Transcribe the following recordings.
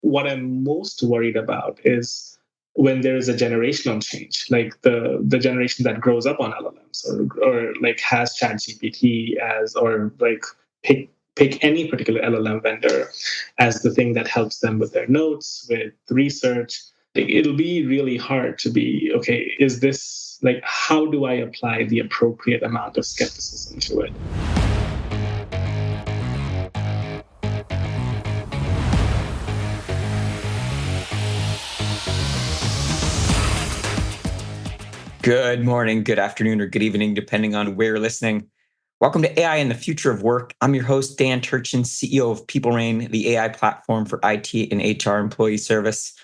what I'm most worried about is when there is a generational change, like the generation that grows up on LLMs or like has ChatGPT as, or like pick any particular LLM vendor as the thing that helps them with their notes, with research. It'll be really hard to be, okay, is this like, how do I apply the appropriate amount of skepticism to it? Good morning, good afternoon, or good evening, depending on where you're listening. Welcome to AI and the Future of Work. I'm your host, Dan Turchin, CEO of PeopleRain, the AI platform for IT and HR employee service.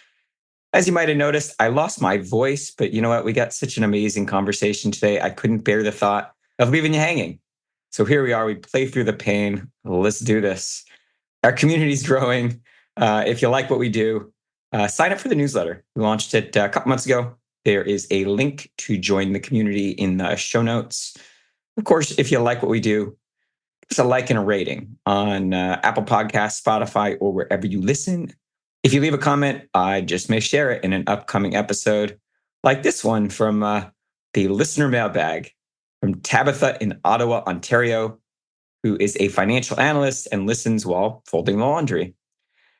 As you might have noticed, I lost my voice, but you know what? We got such an amazing conversation today. I couldn't bear the thought of leaving you hanging. So here we are. We play through the pain. Let's do this. Our community's growing. If you like what we do, sign up for the newsletter. We launched it a couple months ago. There is a link to join the community in the show notes. Of course, if you like what we do, give us a like and a rating on Apple Podcasts, Spotify, or wherever you listen. If you leave a comment, I just may share it in an upcoming episode, like this one from the listener mailbag from Tabitha in Ottawa, Ontario, who is a financial analyst and listens while folding the laundry.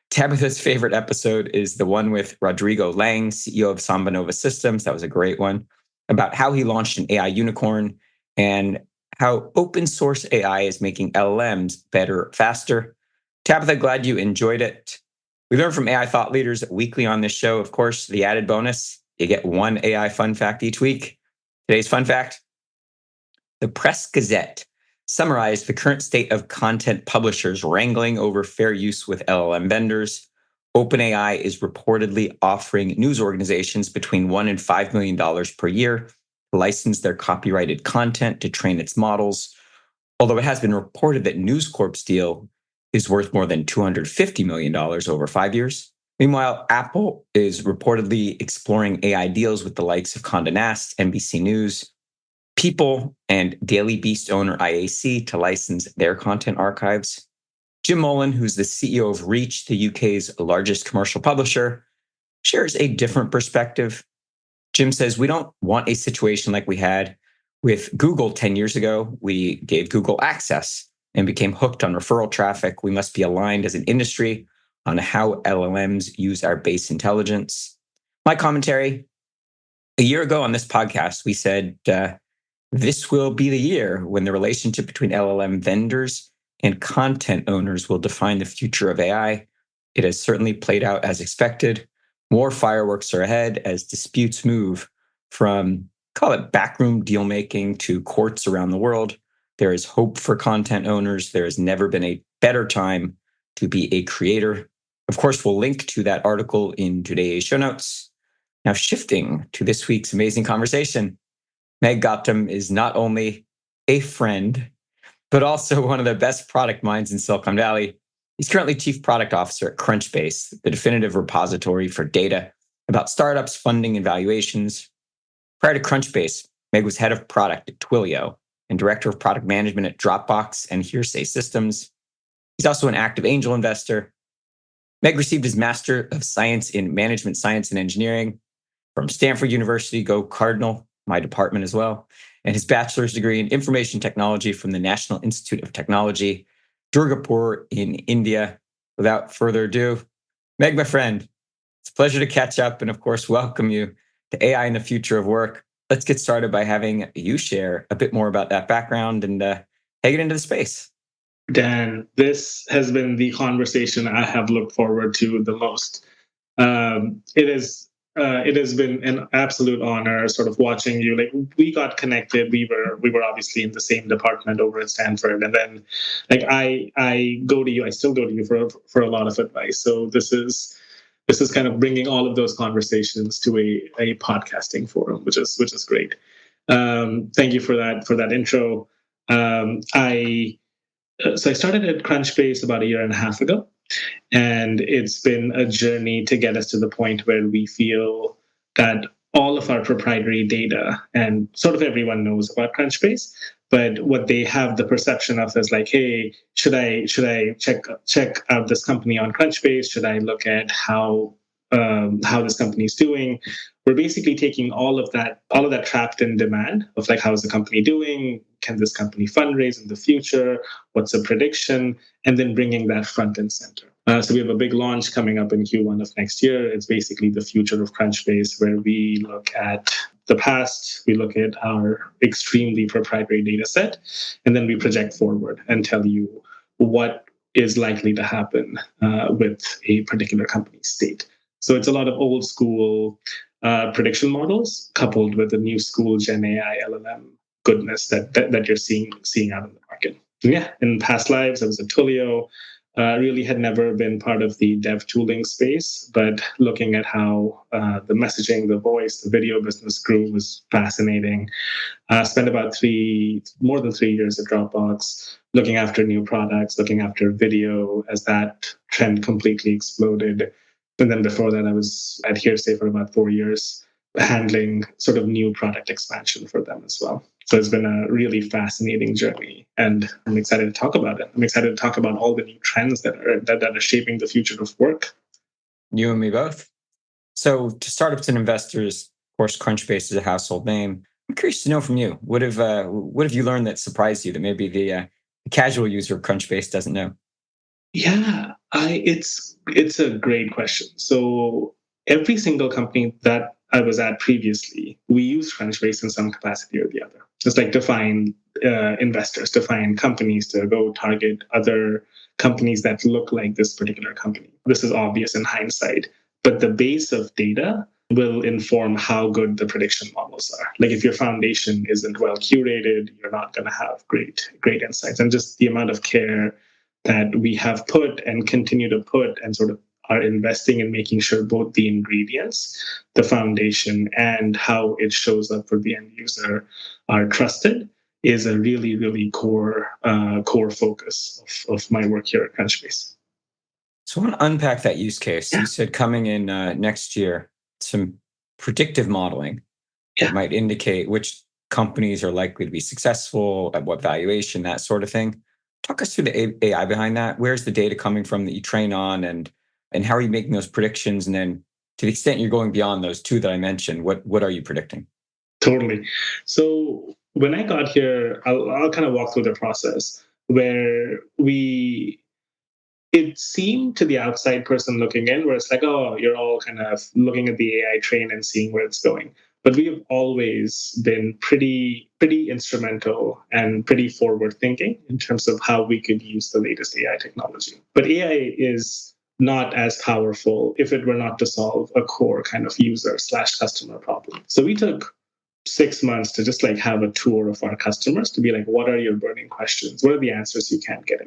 Tabitha's favorite episode is the one with Rodrigo Lang, CEO of Samba Nova Systems. That was a great one, about how he launched an AI unicorn and how open source AI is making LLMs better, faster. Tabitha, glad you enjoyed it. We learn from AI thought leaders weekly on this show. Of course, the added bonus, you get one AI fun fact each week. Today's fun fact: the Press Gazette summarized the current state of content publishers wrangling over fair use with LLM vendors. OpenAI is reportedly offering news organizations between $1 and $5 million per year to license their copyrighted content to train its models, although it has been reported that News Corp's deal is worth more than $250 million over 5 years. Meanwhile, Apple is reportedly exploring AI deals with the likes of Condé Nast, NBC News, People, and Daily Beast owner IAC to license their content archives. Jim Mullen, who's the CEO of Reach, the UK's largest commercial publisher, shares a different perspective. Jim says, we don't want a situation like we had with Google 10 years ago. We gave Google access and became hooked on referral traffic. We must be aligned as an industry on how LLMs use our base intelligence. My commentary: a year ago on this podcast, we said, this will be the year when the relationship between LLM vendors and content owners will define the future of AI. It has certainly played out as expected. More fireworks are ahead as disputes move from, call it backroom deal making, to courts around the world. There is hope for content owners. There has never been a better time to be a creator. Of course, we'll link to that article in today's show notes. Now, shifting to this week's amazing conversation. Megh Gautam is not only a friend, but also one of the best product minds in Silicon Valley. He's currently Chief Product Officer at Crunchbase, the definitive repository for data about startups, funding, and valuations. Prior to Crunchbase, Megh was head of product at Twilio and director of product management at Dropbox and Hearsay Systems. He's also an active angel investor. Megh received his Master of Science in Management Science and Engineering from Stanford University, go Cardinal, my department as well, and his bachelor's degree in information technology from the National Institute of Technology, Durgapur in India. Without further ado, Megh, my friend, it's a pleasure to catch up and, of course, welcome you to AI and the Future of Work. Let's get started by having you share a bit more about that background and take it into the space. Dan, this has been the conversation I have looked forward to the most. It has been an absolute honor sort of watching you. Like, we got connected. We were obviously in the same department over at Stanford. And then like I go to you, I still go to you for a lot of advice. So this is kind of bringing all of those conversations to a podcasting forum, which is great. Thank you for that intro. I started at Crunchbase about a year and a half ago. And it's been a journey to get us to the point where we feel that all of our proprietary data, and sort of everyone knows about Crunchbase, But what they have the perception of is like, hey, should I check out this company on Crunchbase? Should I look at how this company is doing? We're basically taking all of that trapped in demand of like, how is the company doing? Can this company fundraise in the future? What's a prediction? And then bringing that front and center. So we have a big launch coming up in Q1 of next year. It's basically the future of Crunchbase, where we look at the past, we look at our extremely proprietary data set, and then we project forward and tell you what is likely to happen with a particular company's state. So it's a lot of old school prediction models coupled with the new school Gen AI LLM goodness that you're seeing out in the market. Yeah, in past lives, I was at Twilio. Really had never been part of the dev tooling space, but looking at how the messaging, the voice, the video business grew was fascinating. Spent about more than 3 years at Dropbox, looking after new products, looking after video as that trend completely exploded. And then before that, I was at Hearsay for about 4 years, handling sort of new product expansion for them as well. So it's been a really fascinating journey, and I'm excited to talk about it. I'm excited to talk about all the new trends that are shaping the future of work. You and me both. So to startups and investors, of course, Crunchbase is a household name. I'm curious to know from you, what have you learned that surprised you that maybe the casual user of Crunchbase doesn't know? Yeah, it's a great question. So every single company that I was at previously, we used Crunchbase in some capacity or the other. Just like to find investors, to find companies, to go target other companies that look like this particular company. This is obvious in hindsight, but the base of data will inform how good the prediction models are. Like if your foundation isn't well curated, you're not going to have great insights. And just the amount of care that we have put and continue to put and sort of are investing in making sure both the ingredients, the foundation, and how it shows up for the end user are trusted is a really, really core focus of my work here at Crunchbase. So I want to unpack that use case. You said coming in next year, some predictive modeling that might indicate which companies are likely to be successful, at what valuation, that sort of thing. Talk us through the AI behind that. Where's the data coming from that you train on, and how are you making those predictions? And then to the extent you're going beyond those two that I mentioned, what are you predicting? Totally. So when I got here, I'll kind of walk through the process where it seemed to the outside person looking in, where it's like, oh, you're all kind of looking at the AI train and seeing where it's going. But we have always been pretty instrumental and pretty forward thinking in terms of how we could use the latest AI technology. But AI is not as powerful if it were not to solve a core kind of user/customer problem. So we took 6 months to just like have a tour of our customers to be like, what are your burning questions? What are the answers you can't get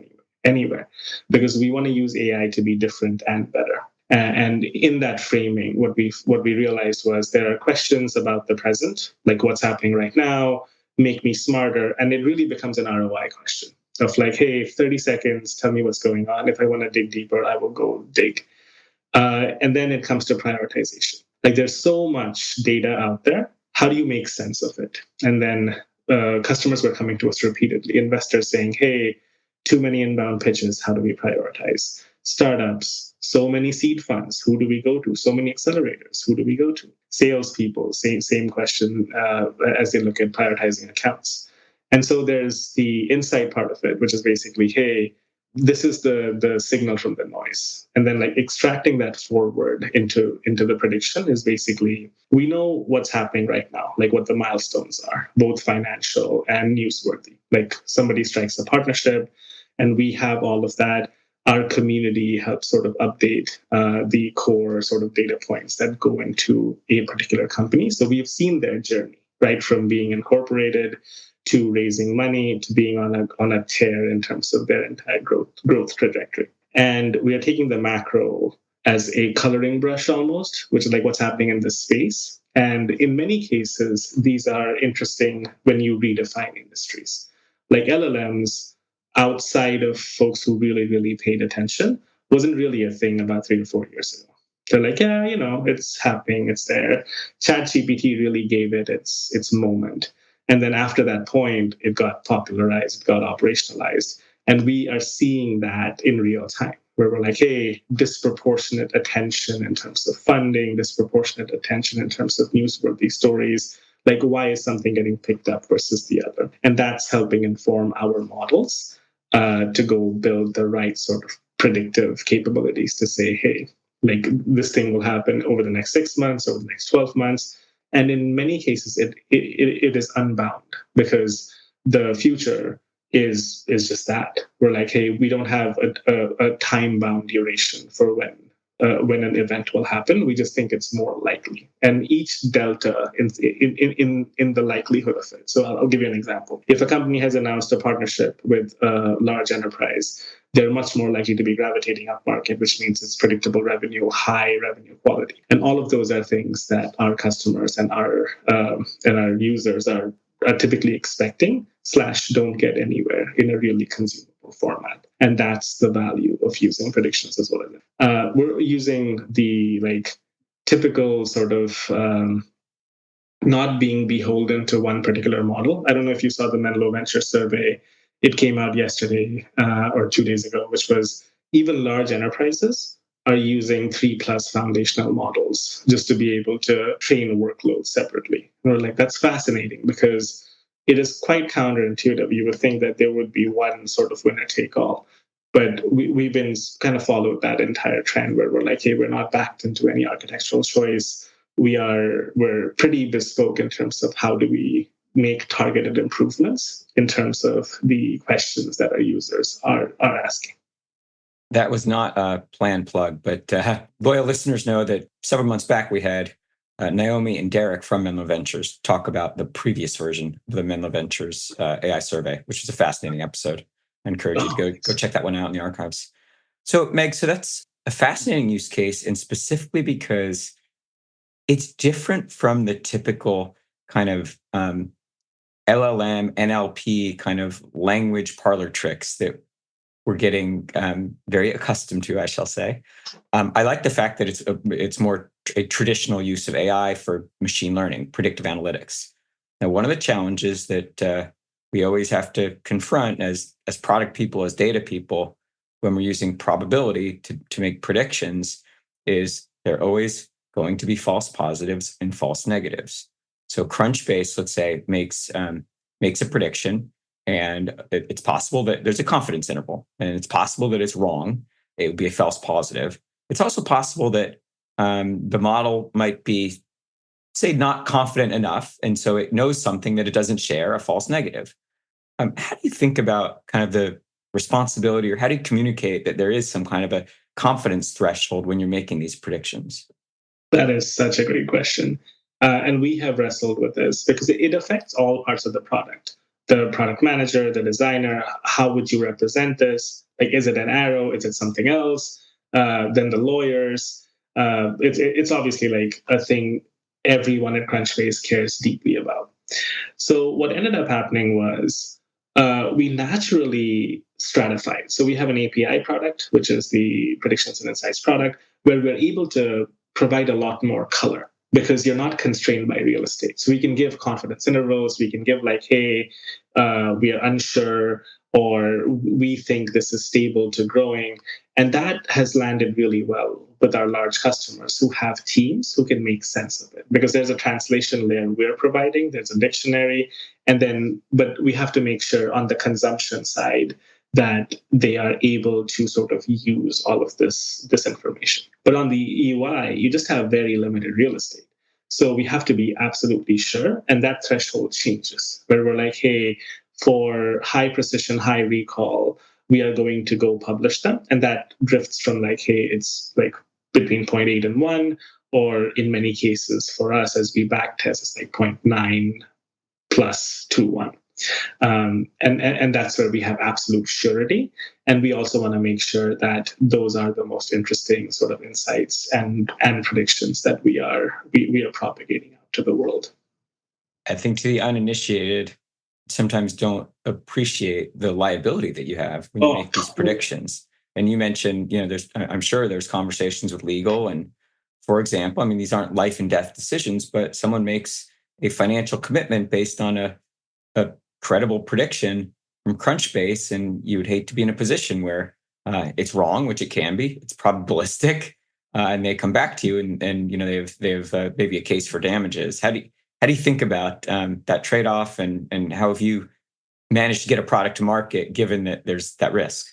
anywhere? Because we want to use AI to be different and better. And in that framing, what we realized was there are questions about the present, like what's happening right now, make me smarter. And it really becomes an ROI question of like, hey, 30 seconds, tell me what's going on. If I want to dig deeper, I will go dig. And then it comes to prioritization. Like there's so much data out there. How do you make sense of it? And then customers were coming to us repeatedly, investors saying, hey, too many inbound pitches, how do we prioritize? Startups, so many seed funds, who do we go to? So many accelerators, who do we go to? Salespeople, same question as they look at prioritizing accounts. And so there's the insight part of it, which is basically, hey, this is the signal from the noise. And then like extracting that forward into the prediction is basically, we know what's happening right now, like what the milestones are, both financial and newsworthy. Like somebody strikes a partnership and we have all of that. Our community helps sort of update the core sort of data points that go into a particular company. So we've seen their journey, right? From being incorporated to raising money, to being on a tear in terms of their entire growth trajectory. And we are taking the macro as a coloring brush almost, which is like what's happening in this space. And in many cases, these are interesting when you redefine industries. Like LLMs, outside of folks who really, really paid attention, wasn't really a thing about 3 to 4 years ago. They're like, yeah, it's happening, it's there. ChatGPT really gave it its moment. And then after that point, it got popularized, it got operationalized. And we are seeing that in real time, where we're like, hey, disproportionate attention in terms of funding, disproportionate attention in terms of newsworthy stories. Like, why is something getting picked up versus the other? And that's helping inform our models to go build the right sort of predictive capabilities to say, hey, like this thing will happen over the next 6 months, over the next 12 months. And in many cases, it is unbound, because the future is just that. We're like, hey, we don't have a time bound duration for when an event will happen. We just think it's more likely, and each delta in the likelihood of it. So I'll give you an example. If a company has announced a partnership with a large enterprise, they're much more likely to be gravitating up market, which means it's predictable revenue, high revenue quality, and all of those are things that our customers and our users are typically expecting / don't get anywhere in a really consumable format. And that's the value of using predictions as well. We're using the typical sort of not being beholden to one particular model. I don't know if you saw the Menlo Venture survey. It came out yesterday or 2 days ago, which was even large enterprises are using 3+ foundational models just to be able to train workloads separately. And we're like, that's fascinating, because it is quite counterintuitive. You would think that there would be one sort of winner take all. But we've been kind of followed that entire trend where we're like, hey, we're not backed into any architectural choice. We're pretty bespoke in terms of how do we make targeted improvements in terms of the questions that our users are asking. That was not a planned plug, but loyal listeners know that several months back we had Naomi and Derek from Menlo Ventures talk about the previous version of the Menlo Ventures AI survey, which was a fascinating episode. I encourage you to go check that one out in the archives. So Megh, so that's a fascinating use case, and specifically because it's different from the typical kind of LLM, NLP kind of language parlor tricks that we're getting very accustomed to, I shall say. I like the fact that it's more a traditional use of AI for machine learning, predictive analytics. Now, one of the challenges that we always have to confront as product people, as data people, when we're using probability to make predictions, is there are always going to be false positives and false negatives. So Crunchbase, let's say, makes a prediction, and it's possible that there's a confidence interval, and it's possible that it's wrong. It would be a false positive. It's also possible that the model might be, say, not confident enough, and so it knows something that it doesn't share, a false negative. How do you think about kind of the responsibility, or how do you communicate that there is some kind of a confidence threshold when you're making these predictions? That is such a great question. And we have wrestled with this because it affects all parts of the product. The product manager, the designer, how would you represent this? Like, is it an arrow? Is it something else? Then the lawyers. It's obviously like a thing everyone at Crunchbase cares deeply about. So what ended up happening was we naturally stratified. So we have an API product, which is the predictions and insights product, where we're able to provide a lot more color, because you're not constrained by real estate. So we can give confidence intervals. We can give like, hey, we are unsure, or we think this is stable to growing. And that has landed really well with our large customers who have teams who can make sense of it, because there's a translation layer we're providing, there's a dictionary, but we have to make sure on the consumption side that they are able to sort of use all of this information. But on the EY, you just have very limited real estate. So we have to be absolutely sure. And that threshold changes, where we're like, hey, for high precision, high recall, we are going to go publish them. And that drifts from like, hey, it's like between 0.8 and 1, or in many cases for us, as we back test, it's like 0.9 plus to 1. And that's where we have absolute surety. And we also want to make sure that those are the most interesting sort of insights and predictions that we are propagating out to the world. I think to the uninitiated, sometimes don't appreciate the liability that you have when you make these predictions. And you mentioned, I'm sure there's conversations with legal. And for example, I mean, these aren't life and death decisions, but someone makes a financial commitment based on a a credible prediction from Crunchbase, and you would hate to be in a position where it's wrong, which it can be. It's probabilistic, and they come back to you, and they have maybe a case for damages. How do you think about that trade-off, and how have you managed to get a product to market given that there's that risk?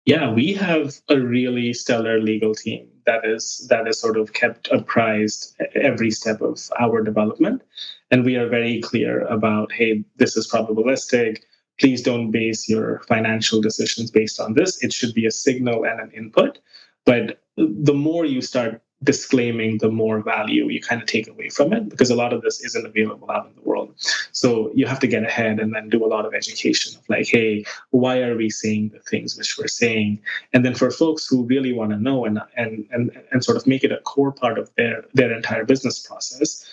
Yeah, we have a really stellar legal team that is sort of kept apprised every step of our development. And we are very clear about, hey, this is probabilistic. Please don't base your financial decisions based on this. It should be a signal and an input. But the more you start disclaiming, the more value you kind of take away from it, because a lot of this isn't available out in the world. So you have to get ahead and then do a lot of education of like, hey, why are we saying the things which we're saying? And then for folks who really want to know and sort of make it a core part of their entire business process,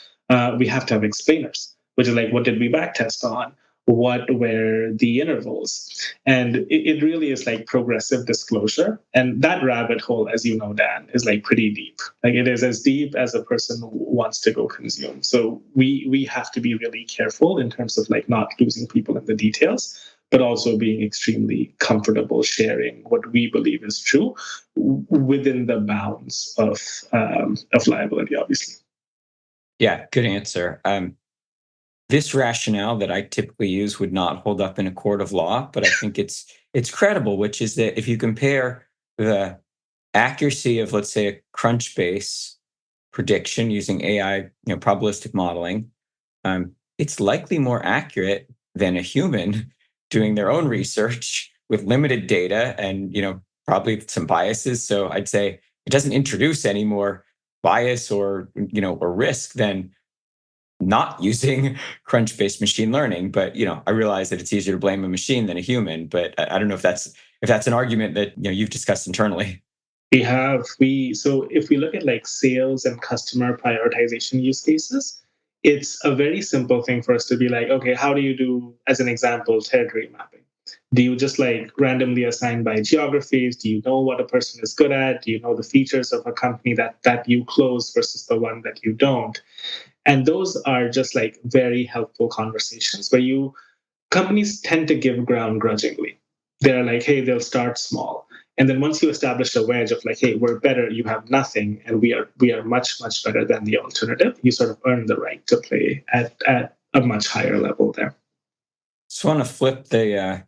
we have to have explainers, which is like, what did we backtest on? What were the intervals? And it really is like progressive disclosure. And that rabbit hole, as you know, Dan, is like pretty deep. Like it is as deep as a person wants to go consume. So we have to be really careful in terms of like not losing people in the details, but also being extremely comfortable sharing what we believe is true within the bounds of liability, obviously. Yeah, good answer. This rationale that I typically use would not hold up in a court of law, but I think it's credible, which is that if you compare the accuracy of, let's say, a Crunchbase prediction using AI, probabilistic modeling, it's likely more accurate than a human doing their own research with limited data and probably some biases. So I'd say it doesn't introduce any more bias or risk than not using Crunch-based machine learning. But I realize that it's easier to blame a machine than a human. But I don't know if that's an argument that you've discussed internally. So if we look at like sales and customer prioritization use cases, it's a very simple thing for us to be like, okay, how do you do, as an example, territory mapping? Do you just like randomly assign by geographies? Do you know what a person is good at? Do you know the features of a company that you close versus the one that you don't? And those are just like very helpful conversations where companies tend to give ground grudgingly. They're like, hey, they'll start small. And then once you establish a wedge of like, hey, we're better, you have nothing, and we are much, much better than the alternative, you sort of earn the right to play at a much higher level there. Just want to flip the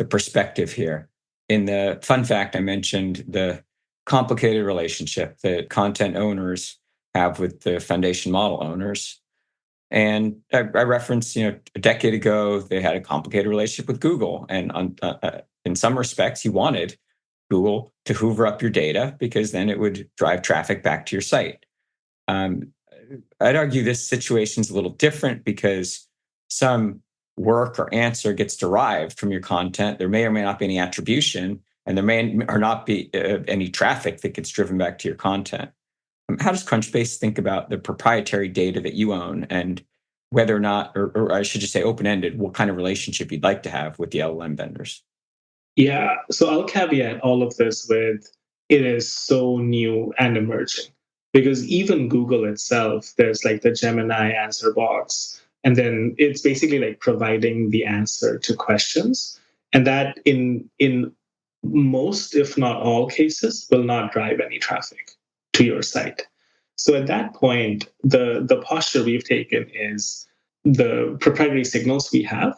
perspective here. In the fun fact, I mentioned the complicated relationship that content owners have with the foundation model owners. And I referenced, a decade ago, they had a complicated relationship with Google. And in some respects, you wanted Google to hoover up your data because then it would drive traffic back to your site. I'd argue this situation's a little different because some work or answer gets derived from your content. There may or may not be any attribution, and there may or not be any traffic that gets driven back to your content. How does Crunchbase think about the proprietary data that you own and whether or not, or I should just say open-ended, what kind of relationship you'd like to have with the LLM vendors? Yeah, so I'll caveat all of this with it is so new and emerging because even Google itself, there's like the Gemini answer box, and then it's basically like providing the answer to questions, and that in most, if not all cases, will not drive any traffic to your site. So at that point, the posture we've taken is the proprietary signals we have,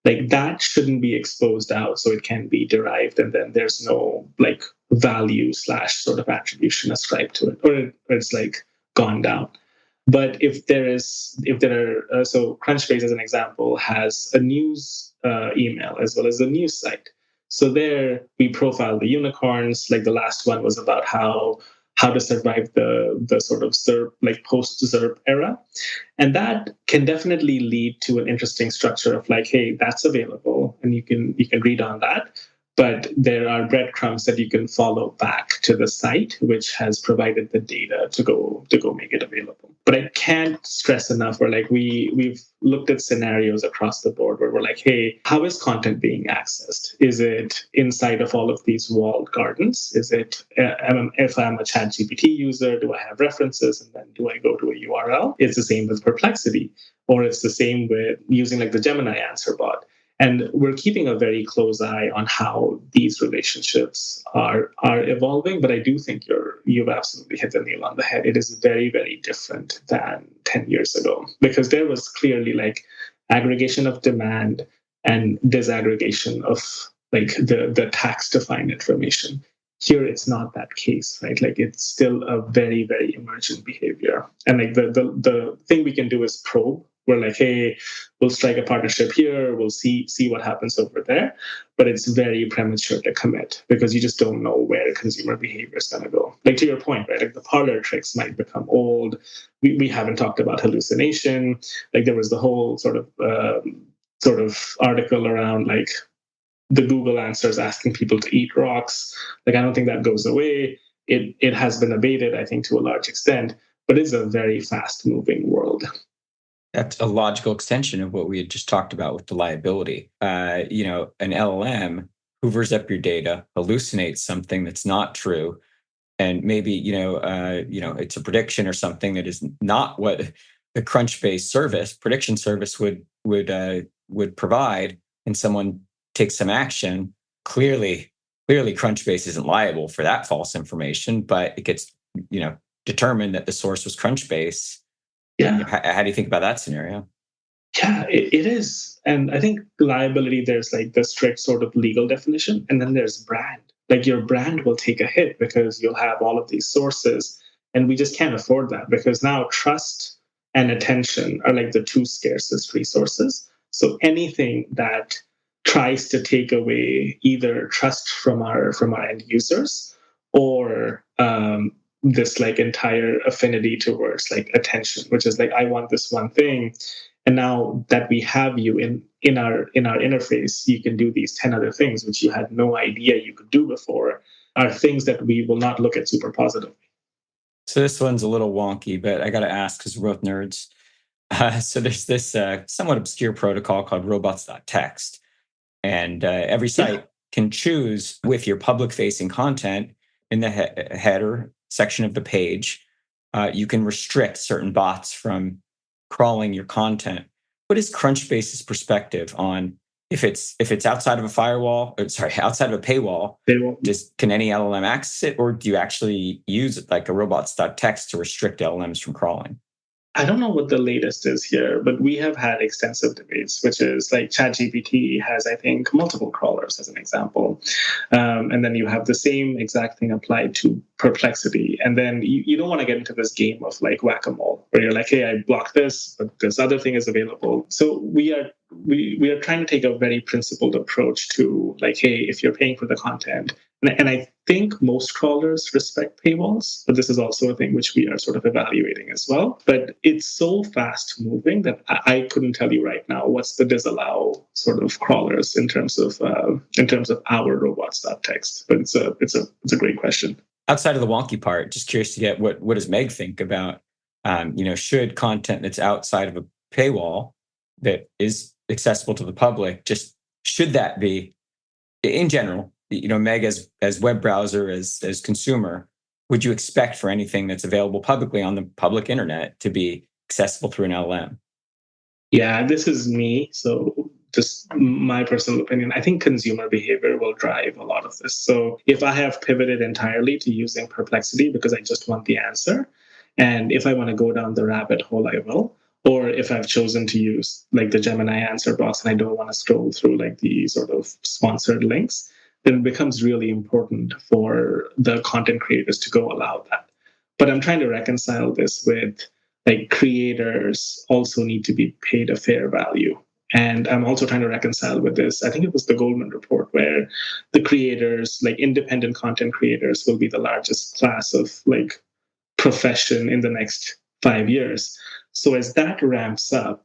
like that shouldn't be exposed out so it can be derived, and then there's no like value / sort of attribution ascribed to it, or it's like gone down. But if there are, so Crunchbase as an example has a news email as well as a news site. So there we profile the unicorns. Like the last one was about how to survive the sort of ZERP, like post-ZERP era. And that can definitely lead to an interesting structure of like, hey, that's available and you can read on that. but there are breadcrumbs that you can follow back to the site, which has provided the data to go make it available. But I can't stress enough, where like we've looked at scenarios across the board where we're like, hey, how is content being accessed? Is it inside of all of these walled gardens? Is it if I'm a ChatGPT user, do I have references and then do I go to a URL? It's the same with Perplexity, or it's the same with using like the Gemini answer bot. And we're keeping a very close eye on how these relationships are evolving. But I do think you've absolutely hit the nail on the head. It is very, very different than 10 years ago, because there was clearly like aggregation of demand and disaggregation of like the tax-defined information. Here, it's not that case, right? Like it's still a very, very emergent behavior. And like the thing we can do is probe. We're like, hey, we'll strike a partnership here. We'll see what happens over there. But it's very premature to commit, because you just don't know where consumer behavior is going to go. Like to your point, right? Like the parlor tricks might become old. We haven't talked about hallucination. Like there was the whole sort of article around like the Google answers asking people to eat rocks. Like I don't think that goes away. It has been abated, I think, to a large extent, but it's a very fast moving world. That's a logical extension of what we had just talked about with the liability. An LLM hoovers up your data, hallucinates something that's not true, and maybe it's a prediction or something that is not what the Crunchbase prediction service would provide, and someone takes some action. Clearly, Crunchbase isn't liable for that false information, but it gets determined that the source was Crunchbase. Yeah. How do you think about that scenario? Yeah, it is. And I think liability, there's like the strict sort of legal definition, and then there's brand. Like your brand will take a hit because you'll have all of these sources, and we just can't afford that, because now trust and attention are like the two scarcest resources. So anything that tries to take away either trust from our end users, or this like entire affinity towards like attention, which is like, I want this one thing, and now that we have you in our interface, you can do these 10 other things which you had no idea you could do before, are things that we will not look at super positively. So this one's a little wonky, but I got to ask because we're both nerds. So there's this somewhat obscure protocol called robots.txt, and every site can choose with your public-facing content in the header section of the page. You can restrict certain bots from crawling your content. What is Crunchbase's perspective on if it's outside of a firewall, outside of a paywall? Can any LLM access it, or do you actually use like a robots.txt to restrict LLMs from crawling? I don't know what the latest is here, but we have had extensive debates, which is like ChatGPT has, I think, multiple crawlers as an example. And then you have the same exact thing applied to Perplexity. And then you don't want to get into this game of like whack-a-mole, where you're like, hey, I blocked this, but this other thing is available. So we are trying to take a very principled approach to like, hey, if you're paying for the content, and I think most crawlers respect paywalls, but this is also a thing which we are sort of evaluating as well. But it's so fast moving that I couldn't tell you right now what's the disallow sort of crawlers in terms of our robots.txt. But it's a great question. Outside of the wonky part, just curious to get what does Megh think about should content that's outside of a paywall that is accessible to the public, just should that be in general? Megh, as web browser, as consumer, would you expect for anything that's available publicly on the public internet to be accessible through an LLM? Yeah, this is me. So just my personal opinion, I think consumer behavior will drive a lot of this. So if I have pivoted entirely to using Perplexity because I just want the answer, and if I want to go down the rabbit hole, I will. Or if I've chosen to use like the Gemini answer box and I don't want to scroll through like the sort of sponsored links, then it becomes really important for the content creators to go allow that. But I'm trying to reconcile this with like creators also need to be paid a fair value. And I'm also trying to reconcile with this. I think it was the Goldman report where the creators, like independent content creators, will be the largest class of like profession in the next 5 years. So as that ramps up,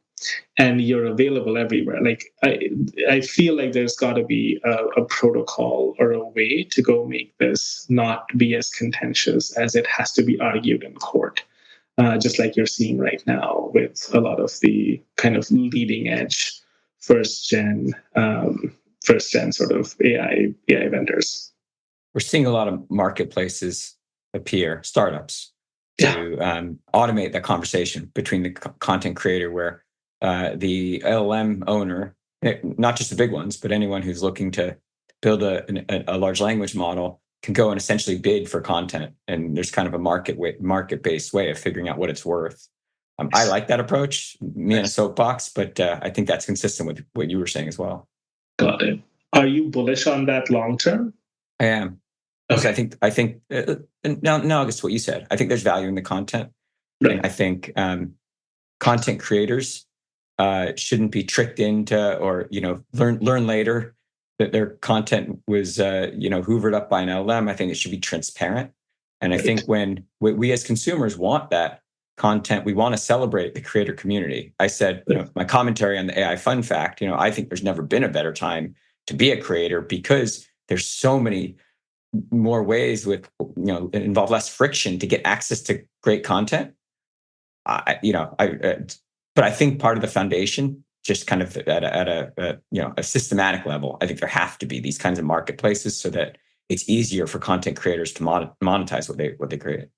and you're available everywhere. Like I feel like there's got to be a protocol or a way to go make this not be as contentious as it has to be argued in court. Just like you're seeing right now with a lot of the kind of leading edge first gen sort of AI vendors. We're seeing a lot of marketplaces appear, startups, to automate that conversation between the content creator, where the LLM owner, not just the big ones, but anyone who's looking to build a large language model, can go and essentially bid for content. And there's kind of a market-based way of figuring out what it's worth. I like that approach, me on a soapbox, but I think that's consistent with what you were saying as well. Got it. Are you bullish on that long term? I am. Okay. I think analogous to what you said. I think there's value in the content. Right. And I think content creators shouldn't be tricked into, or learn later that their content was hoovered up by an LLM. I think it should be transparent. And I think when we as consumers want that content, we want to celebrate the creator community. I said, my commentary on the AI fun fact, I think there's never been a better time to be a creator, because there's so many more ways with, involve less friction to get access to great content. But I think part of the foundation, just kind of at a systematic level, I think there have to be these kinds of marketplaces so that it's easier for content creators to monetize what they create.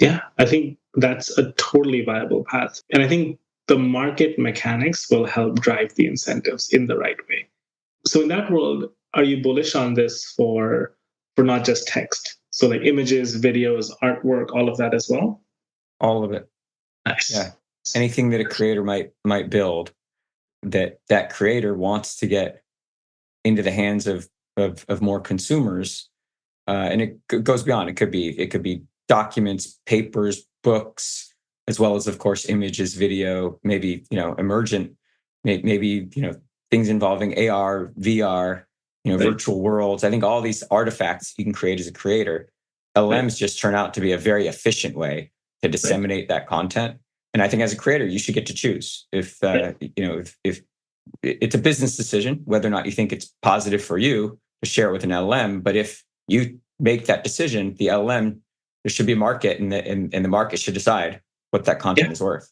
Yeah, I think that's a totally viable path. And I think the market mechanics will help drive the incentives in the right way. So in that world, are you bullish on this for not just text? So like images, videos, artwork, all of that as well? All of it. Nice. Yeah. Anything that a creator might build that creator wants to get into the hands of more consumers. And it goes beyond. It could be documents, papers, books, as well as, of course, images, video, maybe, emergent, maybe, things involving AR, VR, virtual worlds. I think all these artifacts you can create as a creator, LLMs just turn out to be a very efficient way to disseminate that content. And I think as a creator, you should get to choose if it's a business decision, whether or not you think it's positive for you to share it with an LLM. But if you make that decision, the LLM, there should be a market, and the market should decide what that content is worth.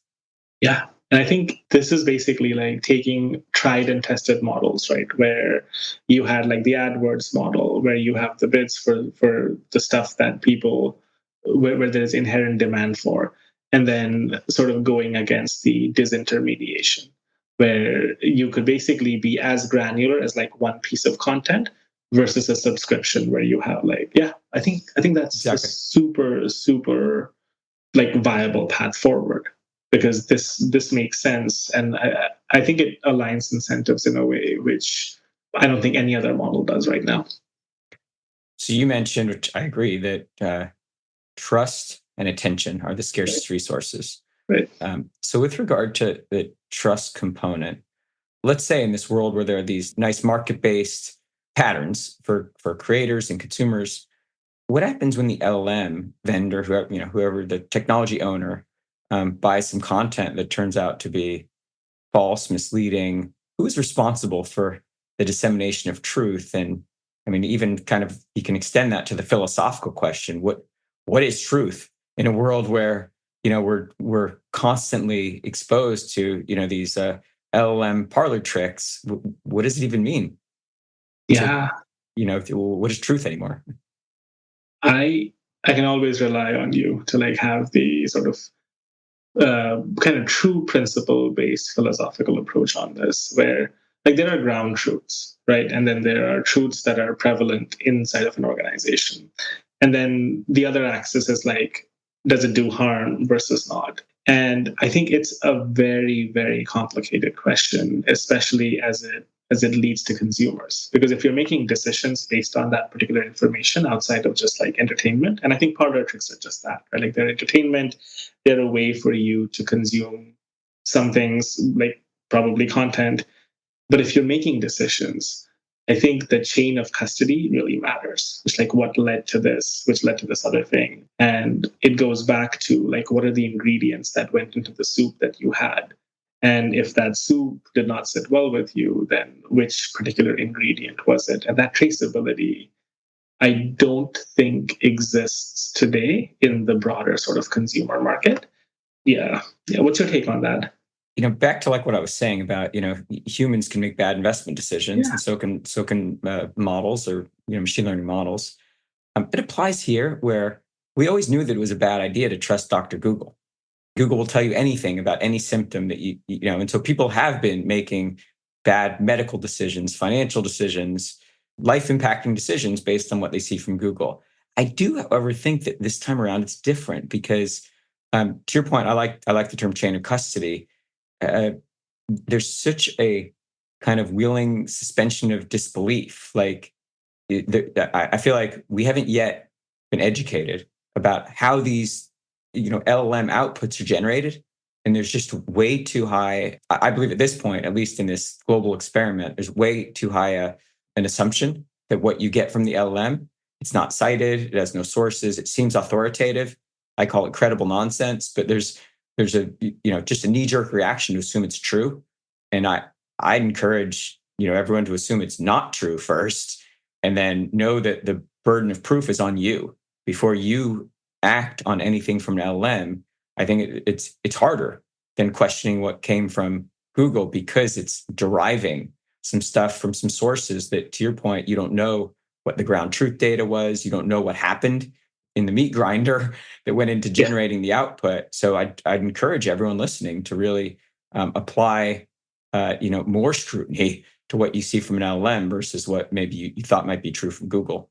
Yeah. And I think this is basically like taking tried and tested models, right? Where you had like the AdWords model, where you have the bids for the stuff that people, where there's inherent demand for, and then sort of going against the disintermediation, where you could basically be as granular as like one piece of content versus a subscription where you have like, I think that's a super, super like viable path forward, because this makes sense. And I think it aligns incentives in a way which I don't think any other model does right now. So you mentioned, which I agree, that trust and attention are the scarcest resources. Right. So with regard to the trust component, let's say in this world where there are these nice market-based patterns for creators and consumers, what happens when the LLM vendor, whoever the technology owner, buys some content that turns out to be false, misleading? Who is responsible for the dissemination of truth? And I mean, even kind of, you can extend that to the philosophical question: what is truth in a world where we're constantly exposed to these LLM parlor tricks? What does it even mean? Yeah. What is truth anymore? I can always rely on you to like have the sort of kind of true principle-based philosophical approach on this, where like there are ground truths, right? And then there are truths that are prevalent inside of an organization. And then the other axis is like, does it do harm versus not? And I think it's a very, very complicated question, especially as it leads to consumers. Because if you're making decisions based on that particular information outside of just like entertainment, and I think parlor tricks are just that, right? Like they're entertainment, they're a way for you to consume some things, like probably content. But if you're making decisions, I think the chain of custody really matters. It's like what led to this, which led to this other thing. And it goes back to like, what are the ingredients that went into the soup that you had? And if that soup did not sit well with you, then which particular ingredient was it? And that traceability, I don't think exists today in the broader sort of consumer market. Yeah. Yeah. What's your take on that? Back to like what I was saying about, humans can make bad investment decisions, Yeah. and so can models or machine learning models. It applies here where we always knew that it was a bad idea to trust Dr. Google. Google will tell you anything about any symptom that and so people have been making bad medical decisions, financial decisions, life impacting decisions based on what they see from Google. I do, however, think that this time around it's different because, to your point, I like the term chain of custody. There's such a kind of willing suspension of disbelief. Like, I feel like we haven't yet been educated about how these, LLM outputs are generated. And there's just way too high, I believe at this point, at least in this global experiment, there's way too high an assumption that what you get from the LLM, it's not cited, it has no sources, it seems authoritative. I call it credible nonsense, but there's a, just a knee-jerk reaction to assume it's true. And I'd encourage, everyone to assume it's not true first, and then know that the burden of proof is on you before you act on anything from an LLM. I think it's harder than questioning what came from Google because it's deriving some stuff from some sources that, to your point, you don't know what the ground truth data was. You don't know what happened in the meat grinder that went into generating the output. So I'd encourage everyone listening to really apply, more scrutiny to what you see from an LLM versus what maybe you thought might be true from Google.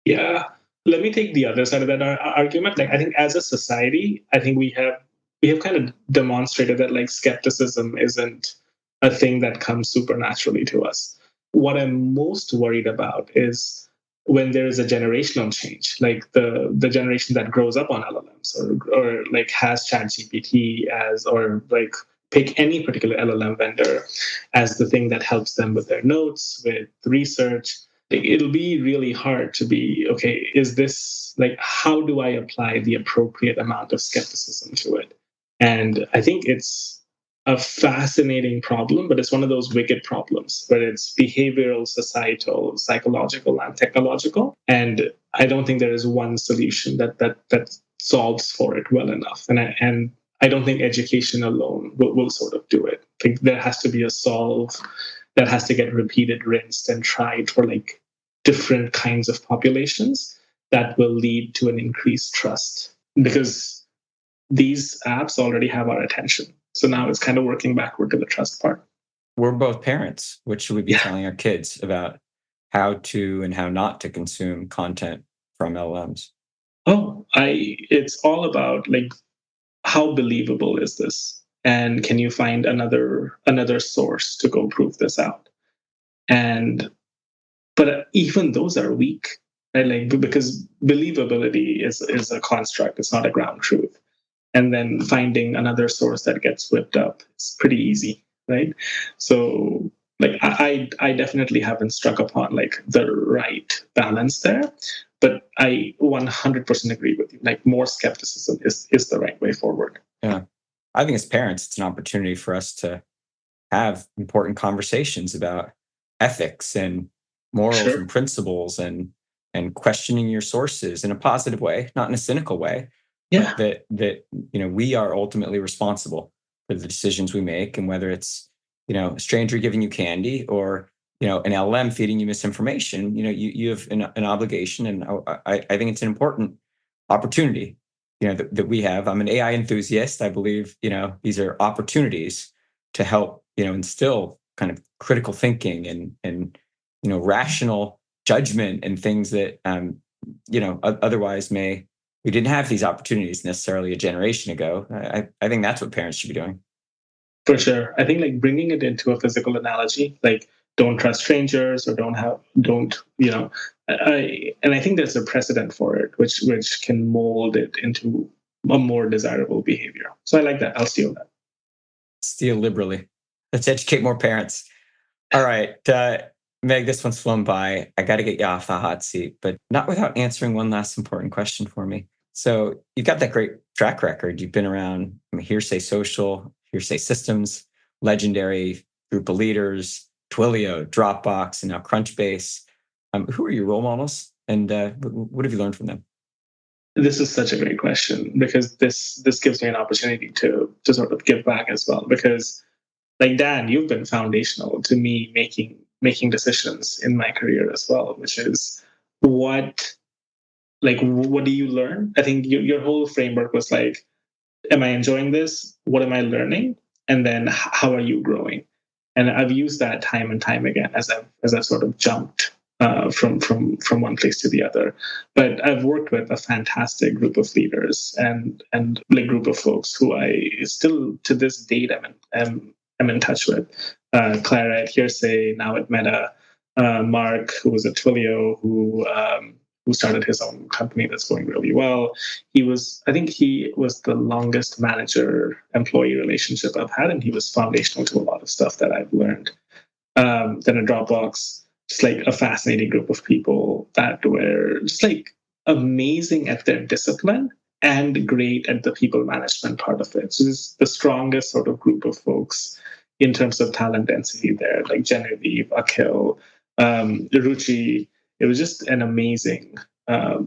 Yeah. Let me take the other side of that argument. Like, I think as a society, I think we have kind of demonstrated that like skepticism isn't a thing that comes supernaturally to us. What I'm most worried about is when there is a generational change, like the generation that grows up on LLMs or like has ChatGPT as, or like pick any particular LLM vendor as the thing that helps them with their notes, with research. It'll be really hard to be, okay, is this like, how do I apply the appropriate amount of skepticism to it? And I think it's a fascinating problem, but it's one of those wicked problems where it's behavioral, societal, psychological, and technological. And I don't think there is one solution that solves for it well enough. And I don't think education alone will sort of do it. I think there has to be a solve that has to get repeated, rinsed, and tried for like different kinds of populations that will lead to an increased trust. Because these apps already have our attention. So now it's kind of working backward to the trust part. We're both parents. What should we be telling our kids about how to and how not to consume content from LLMs? It's all about like, how believable is this? And can you find another source to go prove this out? But even those are weak, right? Like, because believability is a construct, it's not a ground truth. And then finding another source that gets whipped up is pretty easy, right? So like I definitely haven't struck upon like the right balance there, but I 100% agree with you. Like, more skepticism is the right way forward. Yeah. I think as parents, it's an opportunity for us to have important conversations about ethics and morals and principles and questioning your sources in a positive way, not in a cynical way. Yeah. That we are ultimately responsible for the decisions we make, and whether it's a stranger giving you candy or an LM feeding you misinformation, you have an obligation, and I think it's an important opportunity that we have. I'm an AI enthusiast. I believe these are opportunities to help instill kind of critical thinking and rational judgment and things that otherwise we didn't have these opportunities necessarily a generation ago. I think that's what parents should be doing. For sure. I think like bringing it into a physical analogy, like don't trust strangers or and I think there's a precedent for it, which can mold it into a more desirable behavior. So I like that. I'll steal that. Steal liberally. Let's educate more parents. All right. Meg, this one's flown by. I got to get you off the hot seat, but not without answering one last important question for me. So you've got that great track record. You've been around Hearsay Social, Hearsay Systems. legendary group of leaders, Twilio, Dropbox, and now Crunchbase. Who are your role models, and what have you learned from them? This is such a great question, because this gives me an opportunity to sort of give back as well. Because, like Dan, you've been foundational to me making decisions in my career as well, which is what do you learn? I think your whole framework was like, am I enjoying this? What am I learning? And then how are you growing? And I've used that time and time again as I've sort of jumped from one place to the other. But I've worked with a fantastic group of leaders and like group of folks who I still to this date am in touch with. Clara at Hearsay, now at Meta. Mark, who was at Twilio, who started his own company that's going really well. I think he was the longest manager-employee relationship I've had, and he was foundational to a lot of stuff that I've learned. Then at Dropbox, just like a fascinating group of people that were just like amazing at their discipline and great at the people management part of it. So this is the strongest sort of group of folks in terms of talent density there, like Genevieve, Akhil, Ruchi. It was just an amazing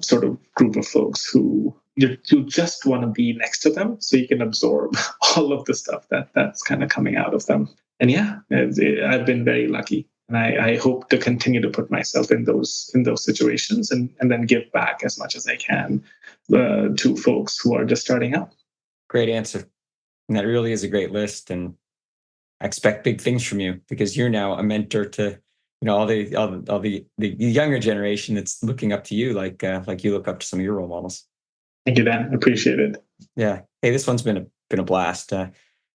sort of group of folks who you just want to be next to them so you can absorb all of the stuff that's kind of coming out of them. And yeah, I've been very lucky. And I hope to continue to put myself in those situations and then give back as much as I can to folks who are just starting out. Great answer. And that really is a great list. And I expect big things from you, because you're now a mentor to all the younger generation that's looking up to you, like you look up to some of your role models. Thank you, Dan. Appreciate it. Yeah. Hey, this one's been a blast.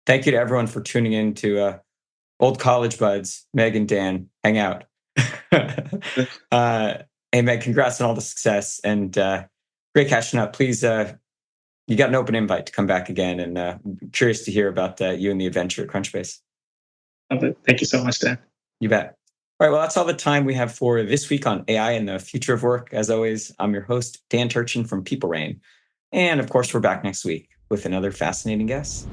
Thank you to everyone for tuning in to Old College Buds, Megh and Dan, hang out. Hey, Megh, congrats on all the success, and great catching up. Please, you got an open invite to come back again, and I'm curious to hear about you and the adventure at Crunchbase. Thank you so much, Dan. You bet. All right, well, that's all the time we have for this week on AI and the future of work. As always, I'm your host, Dan Turchin from PeopleRain. And of course, we're back next week with another fascinating guest.